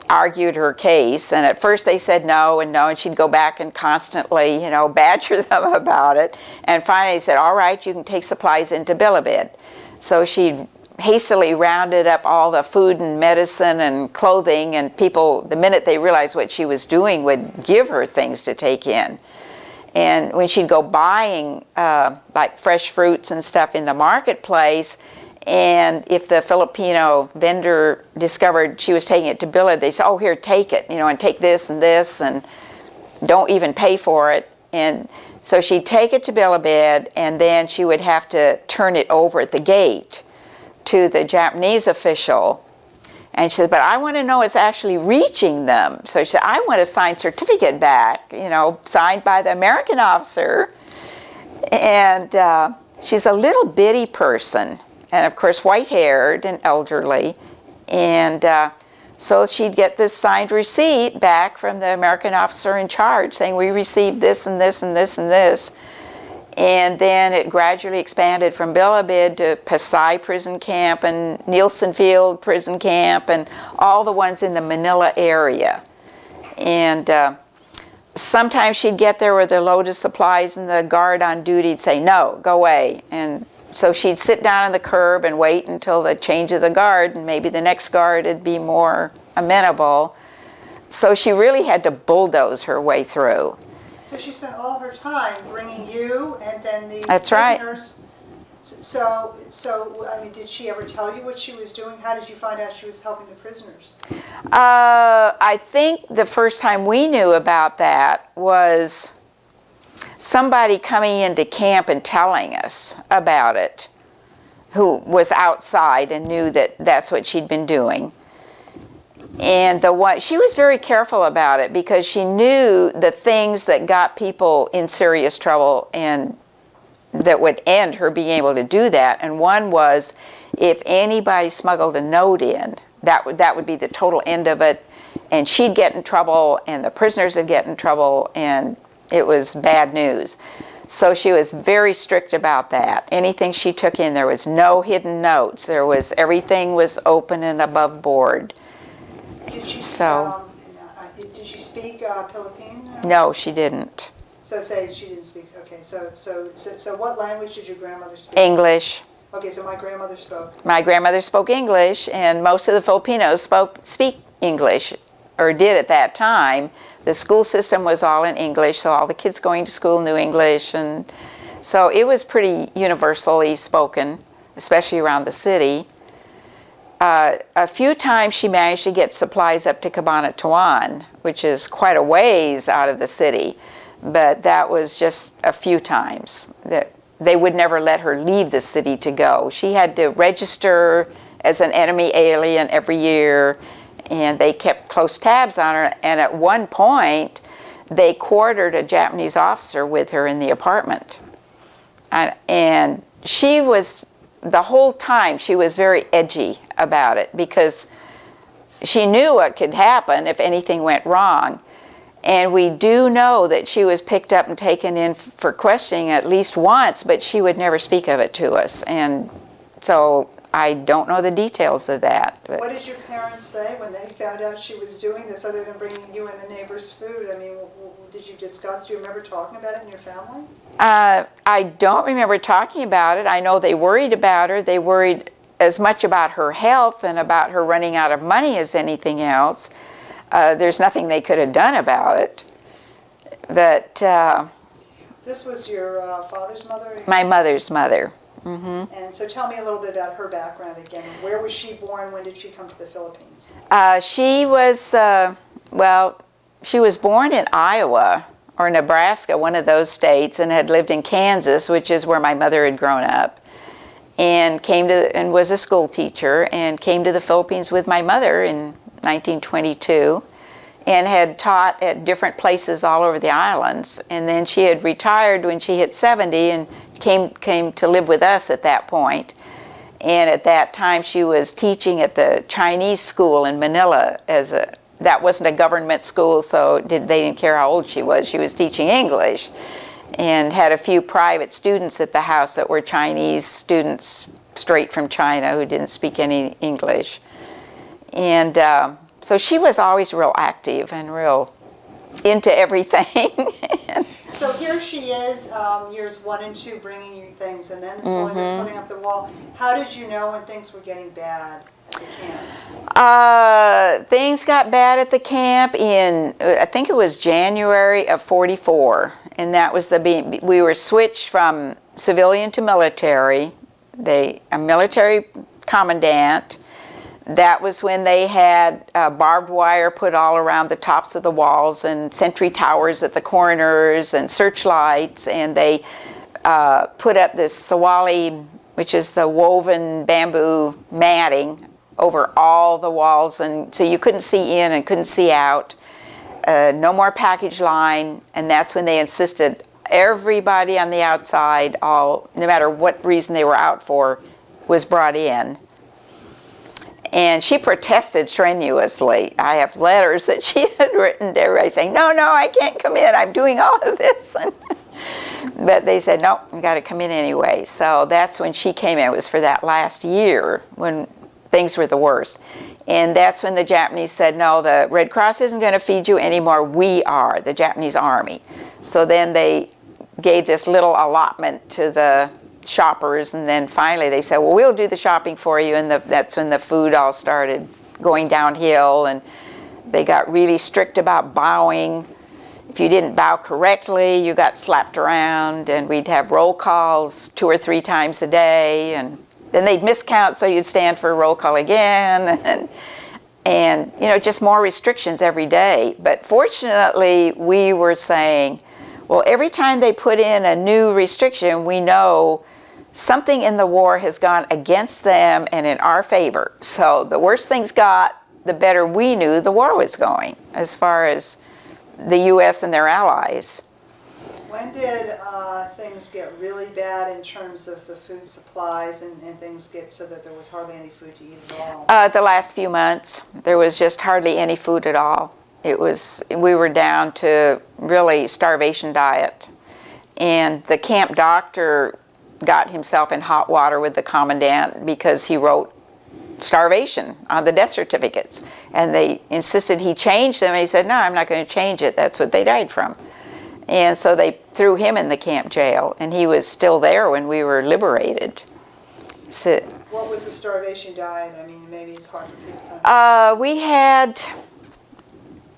argued her case, and at first they said no and no, and she'd go back and constantly, badger them about it. And finally they said, all right, you can take supplies into Bilibid. So she hastily rounded up all the food and medicine and clothing, and people, the minute they realized what she was doing, would give her things to take in. And when she'd go buying like fresh fruits and stuff in the marketplace, and if the Filipino vendor discovered she was taking it to Bilibid, they said, oh, here, take it, and take this, and don't even pay for it. And so she'd take it to Bilibid, and then she would have to turn it over at the gate to the Japanese official. And she said, but I want to know it's actually reaching them. So she said, I want a signed certificate back, signed by the American officer. And she's a little bitty person. And of course, white-haired and elderly. And so she'd get this signed receipt back from the American officer in charge saying, we received this and this and this and this. And then it gradually expanded from Bilibid to Pasay Prison Camp and Nielsen Field Prison Camp and all the ones in the Manila area. And sometimes she'd get there with a load of supplies and the guard on duty would say, no, go away. And so she'd sit down on the curb and wait until the change of the guard, and maybe the next guard would be more amenable. So she really had to bulldoze her way through. So she spent all her time bringing you and then these That's prisoners. Right. So, I mean, did she ever tell you what she was doing? How did you find out she was helping the prisoners? I think the first time we knew about that was somebody coming into camp and telling us about it, who was outside and knew that that's what she'd been doing. And she was very careful about it because she knew the things that got people in serious trouble and that would end her being able to do that. And one was if anybody smuggled a note in, that would be the total end of it. And she'd get in trouble and the prisoners would get in trouble, and it was bad news. So she was very strict about that. Anything she took in, there was no hidden notes. Everything was open and above board. Did she speak Philippine? No, she didn't. So say she didn't speak. Okay, so what language did your grandmother speak? English. Okay, so my grandmother spoke. My grandmother spoke English, and most of the Filipinos speak English, or did at that time. The school system was all in English, so all the kids going to school knew English, and so it was pretty universally spoken, especially around the city. A few times she managed to get supplies up to Cabanatuan, which is quite a ways out of the city, but that was just a few times. That they would never let her leave the city to go. She had to register as an enemy alien every year, and they kept close tabs on her. And at one point, they quartered a Japanese officer with her in the apartment. And she was, the whole time, she was very edgy about it because she knew what could happen if anything went wrong. And we do know that she was picked up and taken in for questioning at least once, but she would never speak of it to us. And so I don't know the details of that. But what did your parents say when they found out she was doing this, other than bringing you and the neighbors food? I mean, did you discuss, do you remember talking about it in your family? I don't remember talking about it. I know they worried about her. They worried as much about her health and about her running out of money as anything else. There's nothing they could have done about it. But this was your father's mother? My mother's mother. And so tell me a little bit about her background again. Where was she born? When did she come to the Philippines? She was, well, she was born in Iowa or Nebraska, one of those states, and had lived in Kansas, which is where my mother had grown up, and was a school teacher, and came to the Philippines with my mother in 1922, and had taught at different places all over the islands. And then she had retired when she hit 70 and came to live with us at that point. And at that time she was teaching at the Chinese school in Manila that wasn't a government school, so they didn't care how old she was. She was teaching English, and had a few private students at the house that were Chinese students straight from China who didn't speak any English. And so she was always real active and real into everything. So here she is, years 1 and 2, bringing you things, and then slowly they're putting up the wall. How did you know when things were getting bad at the camp? Things got bad at the camp in, I think it was January of '44, and that was we were switched from civilian to military. A military commandant. That was when they had barbed wire put all around the tops of the walls, and sentry towers at the corners, and searchlights, and they put up this sawali, which is the woven bamboo matting, over all the walls, and so you couldn't see in and couldn't see out. No more package line, and that's when they insisted everybody on the outside, no matter what reason they were out for, was brought in. And she protested strenuously. I have letters that she had written to everybody saying, no, I can't come in. I'm doing all of this. But they said, no, you got to come in anyway. So that's when she came in. It was for that last year when things were the worst. And that's when the Japanese said, no, the Red Cross isn't going to feed you anymore. We are, the Japanese Army. So then they gave this little allotment to the shoppers, and then finally they said, well, we'll do the shopping for you, and that's when the food all started going downhill, and they got really strict about bowing. If you didn't bow correctly, you got slapped around, and we'd have roll calls 2 or 3 times a day, and then they'd miscount, so you'd stand for a roll call again, and you know, just more restrictions every day. But fortunately, we were saying, well, every time they put in a new restriction, we know something in the war has gone against them and in our favor. So the worse things got, the better we knew the war was going, as far as the U.S. and their allies. When did things get really bad in terms of the food supplies, and things get so that there was hardly any food to eat at all? The last few months, there was just hardly any food at all. We were down to really starvation diet. And the camp doctor got himself in hot water with the commandant because he wrote starvation on the death certificates. And they insisted he change them, and he said, no, I'm not going to change it. That's what they died from. And so they threw him in the camp jail, and he was still there when we were liberated. So, what was the starvation diet? I mean, maybe it's hard for people to understand. We had,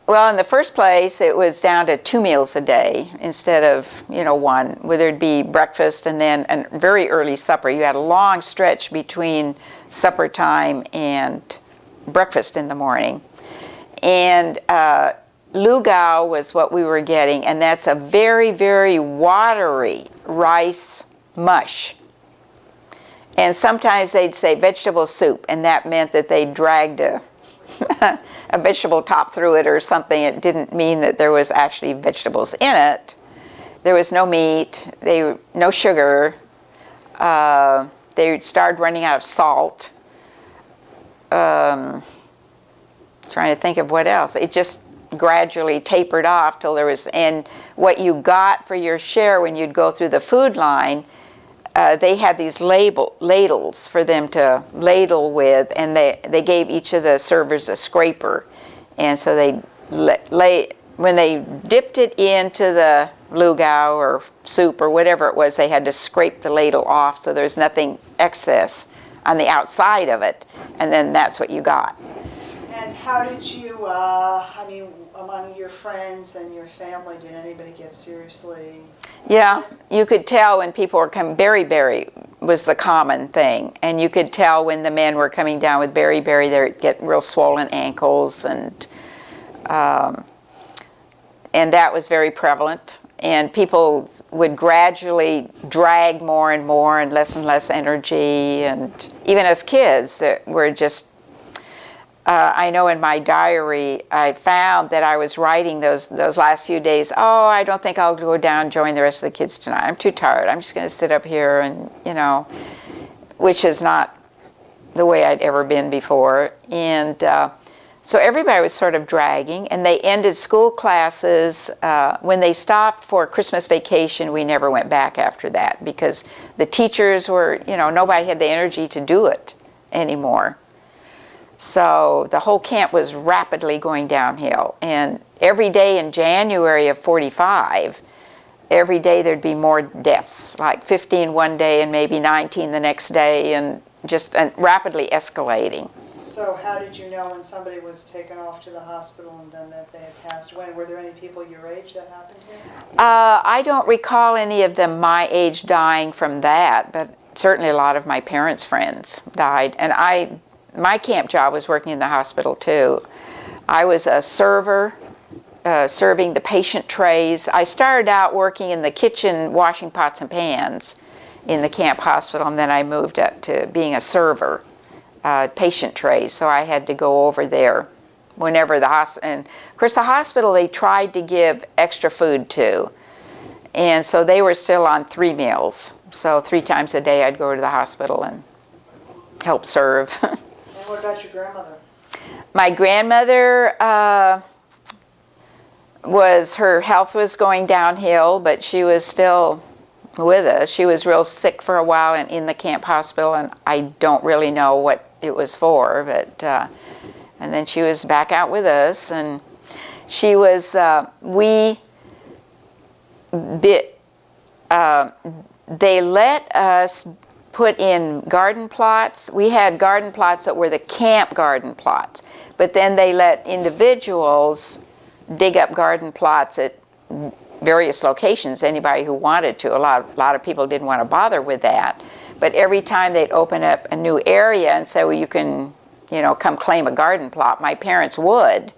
well, in the first place, it was down to 2 meals a day instead of, 1, where there'd be breakfast and then a very early supper. You had a long stretch between supper time and breakfast in the morning. And lugao was what we were getting, and that's a very, very watery rice mush. And sometimes they'd say vegetable soup, and that meant that they dragged a a vegetable top through it or something. It didn't mean that there was actually vegetables in it. There was no meat, no sugar. They started running out of salt. Trying to think of what else. It just gradually tapered off till there was, and what you got for your share when you'd go through the food line, they had these ladles for them to ladle with, and they gave each of the servers a scraper. And so when they dipped it into the lugao or soup or whatever it was, they had to scrape the ladle off so there's nothing excess on the outside of it, and then that's what you got. And how did you, I mean, among your friends and your family, did anybody get seriously? Yeah, you could tell when people were coming. Beriberi was the common thing, and you could tell when the men were coming down with beriberi, they'd get real swollen ankles, and that was very prevalent. And people would gradually drag more and more and less energy. And even as kids, we're just, I know in my diary, I found that I was writing those last few days, oh, I don't think I'll go down and join the rest of the kids tonight. I'm too tired. I'm just going to sit up here and, which is not the way I'd ever been before. And so everybody was sort of dragging, and they ended school classes. When they stopped for Christmas vacation, we never went back after that because the teachers were, nobody had the energy to do it anymore. So the whole camp was rapidly going downhill. And every day in January of 45, every day there'd be more deaths, like 15 one day and maybe 19 the next day, and just rapidly escalating. So how did you know when somebody was taken off to the hospital and then that they had passed away? Were there any people your age that happened to? I don't recall any of them my age dying from that, but certainly a lot of my parents' friends died. And my camp job was working in the hospital too. I was a server, serving the patient trays. I started out working in the kitchen washing pots and pans in the camp hospital, and then I moved up to being a server, patient trays. So I had to go over there whenever the hospital, and of course the hospital they tried to give extra food to, and so they were still on 3 meals. So 3 times a day I'd go to the hospital and help serve. And what about your grandmother? My grandmother, her health was going downhill, but she was still with us. She was real sick for a while and in the camp hospital, and I don't really know what it was for, but and then she was back out with us, and she was, they let us put in garden plots. We had garden plots that were the camp garden plots, but then they let individuals dig up garden plots at various locations, anybody who wanted to. A lot of people didn't want to bother with that, but every time they'd open up a new area and say, well, you can, come claim a garden plot, my parents would.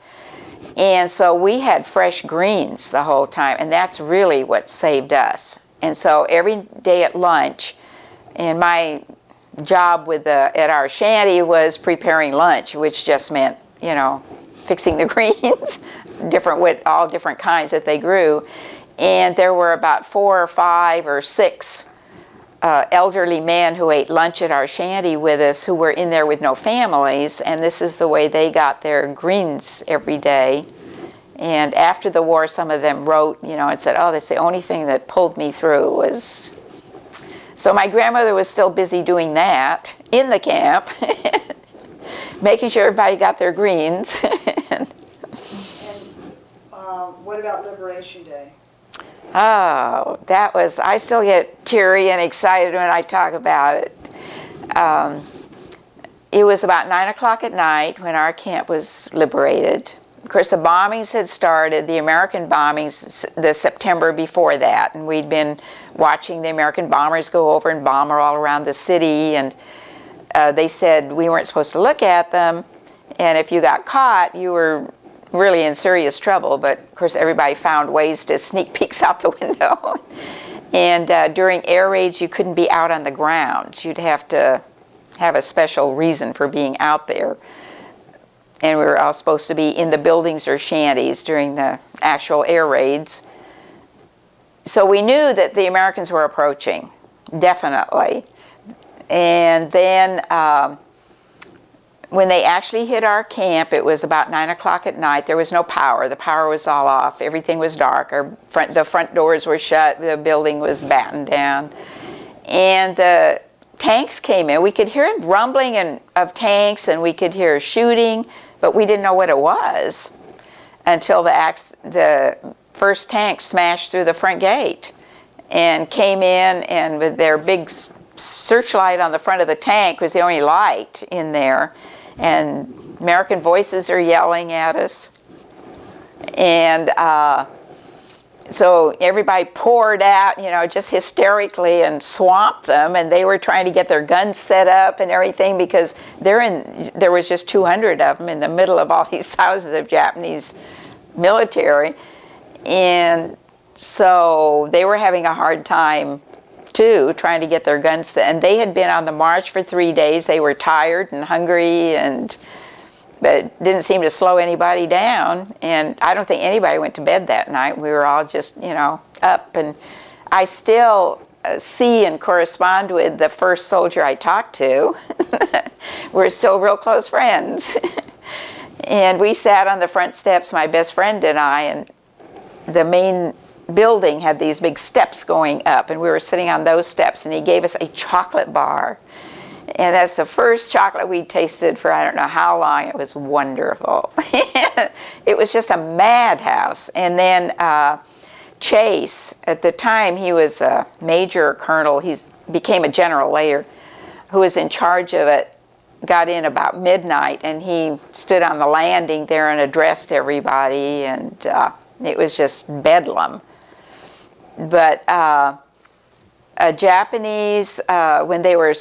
And so we had fresh greens the whole time, and that's really what saved us. And so every day at lunch, and my job at our shanty was preparing lunch, which just meant, fixing the greens, all different kinds that they grew. And there were about 4 or 5 or 6 elderly men who ate lunch at our shanty with us who were in there with no families, and this is the way they got their greens every day. And after the war, some of them wrote, and said, oh, that's the only thing that pulled me through was... So my grandmother was still busy doing that in the camp, making sure everybody got their greens. And what about Liberation Day? Oh, I still get teary and excited when I talk about it. It was about 9 o'clock at night when our camp was liberated. Of course, the bombings had started, the American bombings, the September before that, and we'd been watching the American bombers go over and bomb all around the city, and they said we weren't supposed to look at them, and if you got caught, you were really in serious trouble. But of course, everybody found ways to sneak peeks out the window. And during air raids, you couldn't be out on the ground. You'd have to have a special reason for being out there. and we were all supposed to be in the buildings or shanties during the actual air raids. So we knew that the Americans were approaching, definitely. And then when they actually hit our camp, it was about 9 o'clock at night. There was no power. The power was all off. Everything was dark. The front doors were shut. The building was battened down. And the tanks came in. We could hear rumbling of tanks, and we could hear shooting, but we didn't know what it was until the first tank smashed through the front gate and came in, and with their big searchlight on the front of the tank was the only light in there, and American voices are yelling at us. And so everybody poured out, just hysterically, and swamped them, and they were trying to get their guns set up and everything, because there was just 200 of them in the middle of all these thousands of Japanese military. And so they were having a hard time too, trying to get their guns set. And they had been on the march for 3 days. They were tired and hungry, but it didn't seem to slow anybody down. And I don't think anybody went to bed that night. We were all just, up. And I still see and correspond with the first soldier I talked to. We're still real close friends. And we sat on the front steps, my best friend and I, and the main building had these big steps going up, and we were sitting on those steps, and he gave us a chocolate bar. And that's the first chocolate we tasted for I don't know how long. It was wonderful. It was just a madhouse. And then Chase, at the time he was a major colonel, he became a general later, who was in charge of it, got in about midnight, and he stood on the landing there and addressed everybody, and it was just bedlam. But a Japanese, when they were,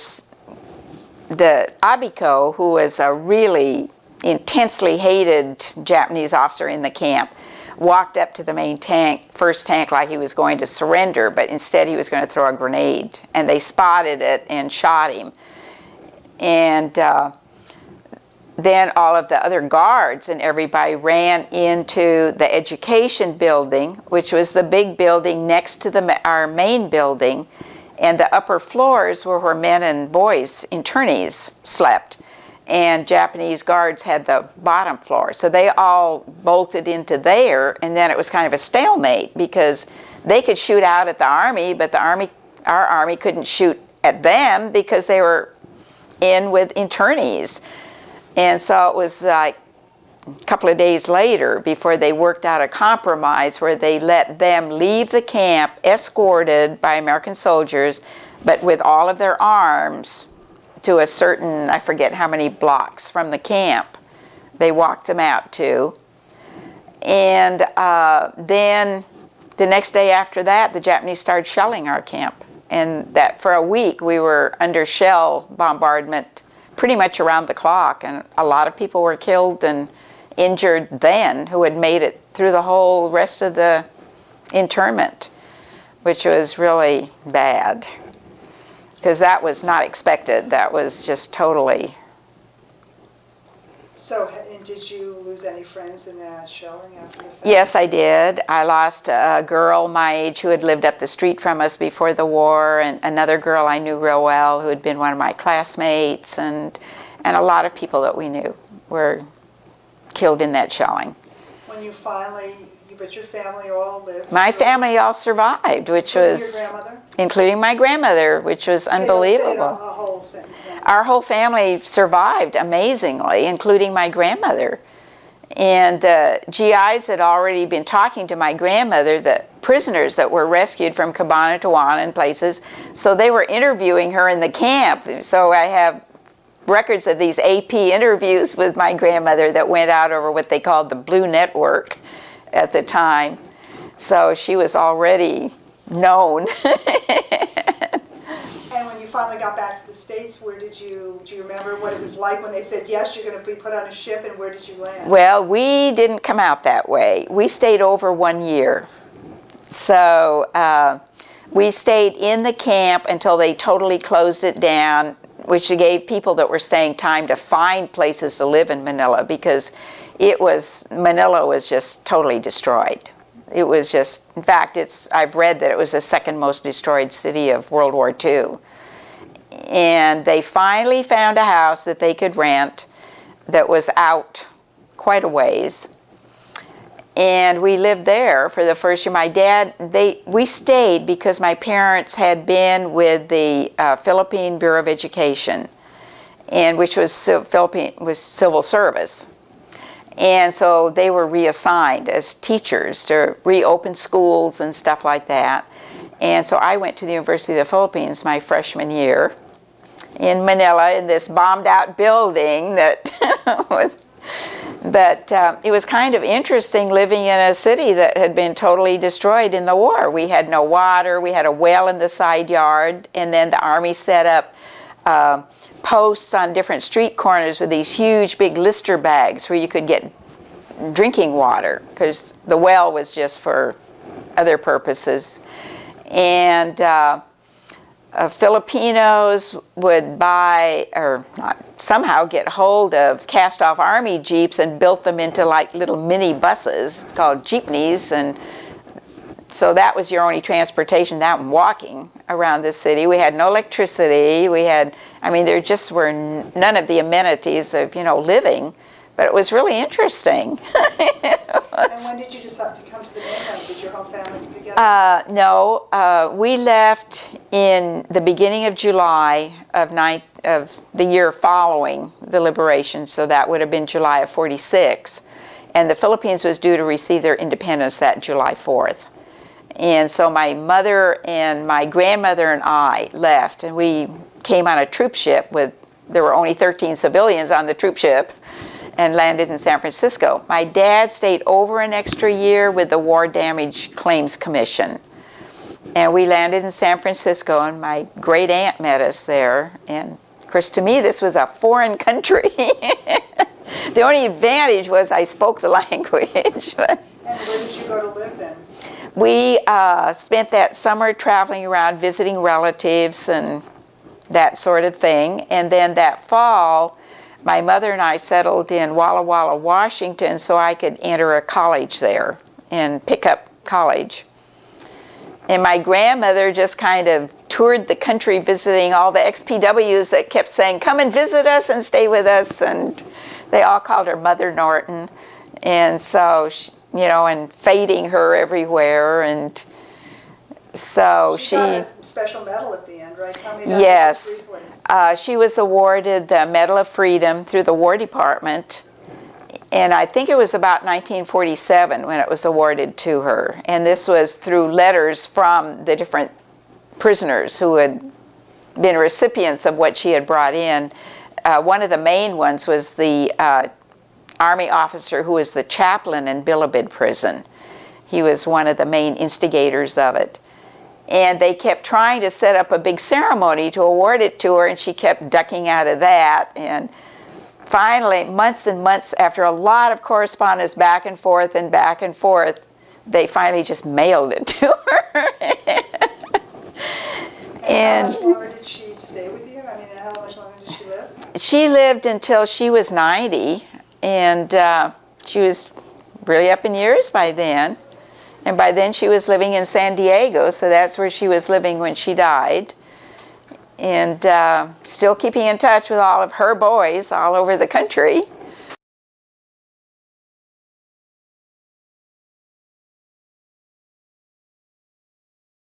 the Abiko, who was a really intensely hated Japanese officer in the camp, walked up to the main tank, first tank, like he was going to surrender, but instead he was going to throw a grenade, and they spotted it and shot him. And then all of the other guards and everybody ran into the education building, which was the big building next to our main building, and the upper floors were where men and boys, internees, slept. And Japanese guards had the bottom floor. So they all bolted into there, and then it was kind of a stalemate, because they could shoot out at the Army, but our Army couldn't shoot at them because they were in with internees. And so it was like a couple of days later before they worked out a compromise where they let them leave the camp escorted by American soldiers, but with all of their arms, to a certain, I forget how many blocks from the camp. They walked them out to. And then the next day after that, the Japanese started shelling our camp. And that for a week we were under shell bombardment pretty much around the clock, and a lot of people were killed and injured then who had made it through the whole rest of the internment, which was really bad, because that was not expected. That was just totally. So, and did you lose any friends in that shelling after the fact? Yes, I did. I lost a girl my age who had lived up the street from us before the war, and another girl I knew real well who had been one of my classmates, and a lot of people that we knew were killed in that shelling. When you finally, but your family all lived? My family all survived, which was... Your grandmother? Including my grandmother, which was unbelievable. They don't say a whole sentence now. Our whole family survived amazingly, including my grandmother. And the GIs had already been talking to my grandmother, the prisoners that were rescued from Cabanatuan and places, so they were interviewing her in the camp. So I have records of these AP interviews with my grandmother that went out over what they called the Blue Network at the time. So she was already known. And when you finally got back to the States, do you remember what it was like when they said, yes, you're going to be put on a ship, and where did you land? Well, we didn't come out that way. We stayed over 1 year. So we stayed in the camp until they totally closed it down. which gave people that were staying time to find places to live in Manila, because Manila was just totally destroyed. It was just, in fact, I've read that it was the second most destroyed city of World War II. And they finally found a house that they could rent that was out quite a ways. And we lived there for the first year. We stayed because my parents had been with the Philippine Bureau of Education, and which was civil service. And so they were reassigned as teachers to reopen schools and stuff like that. And so I went to the University of the Philippines my freshman year in Manila in this bombed out building that was, but it was kind of interesting living in a city that had been totally destroyed in the war. We had no water, we had a well in the side yard, and then the Army set up posts on different street corners with these huge big Lister bags where you could get drinking water, because the well was just for other purposes. And Filipinos would buy, or somehow get hold of cast-off Army Jeeps and built them into like little mini buses called jeepneys, and so that was your only transportation, that and walking around the city. We had no electricity. There just were none of the amenities of, living, but it was really interesting. And when did you decide to come to the mainland? Did your whole family get together? No, we left in the beginning of July of the year following the liberation, so that would have been July of '46. And the Philippines was due to receive their independence that July 4th. And so my mother and my grandmother and I left, and we came on a troop ship there were only 13 civilians on the troop ship, and landed in San Francisco. My dad stayed over an extra year with the War Damage Claims Commission. And we landed in San Francisco, and my great aunt met us there. And of course, to me, this was a foreign country. The only advantage was I spoke the language. And where did you go to live then? We spent that summer traveling around visiting relatives and that sort of thing. And then that fall, my mother and I settled in Walla Walla, Washington, so I could enter a college there and pick up college. And my grandmother just kind of toured the country visiting all the XPWs that kept saying, come and visit us and stay with us. And they all called her Mother Norton. And so, and feting her everywhere. And so she got a special medal at the end, right? Tell me about yes. that briefly. She was awarded the Medal of Freedom through the War Department, and I think it was about 1947 when it was awarded to her. And this was through letters from the different prisoners who had been recipients of what she had brought in. One of the main ones was the Army officer who was the chaplain in Bilibid prison. He was one of the main instigators of it. And they kept trying to set up a big ceremony to award it to her, and she kept ducking out of that. And finally, months and months after a lot of correspondence back and forth, they finally just mailed it to her. And how much longer did she stay with you? How much longer did she live? She lived until she was 90, and she was really up in years by then. And by then she was living in San Diego, so that's where she was living when she died. And still keeping in touch with all of her boys all over the country.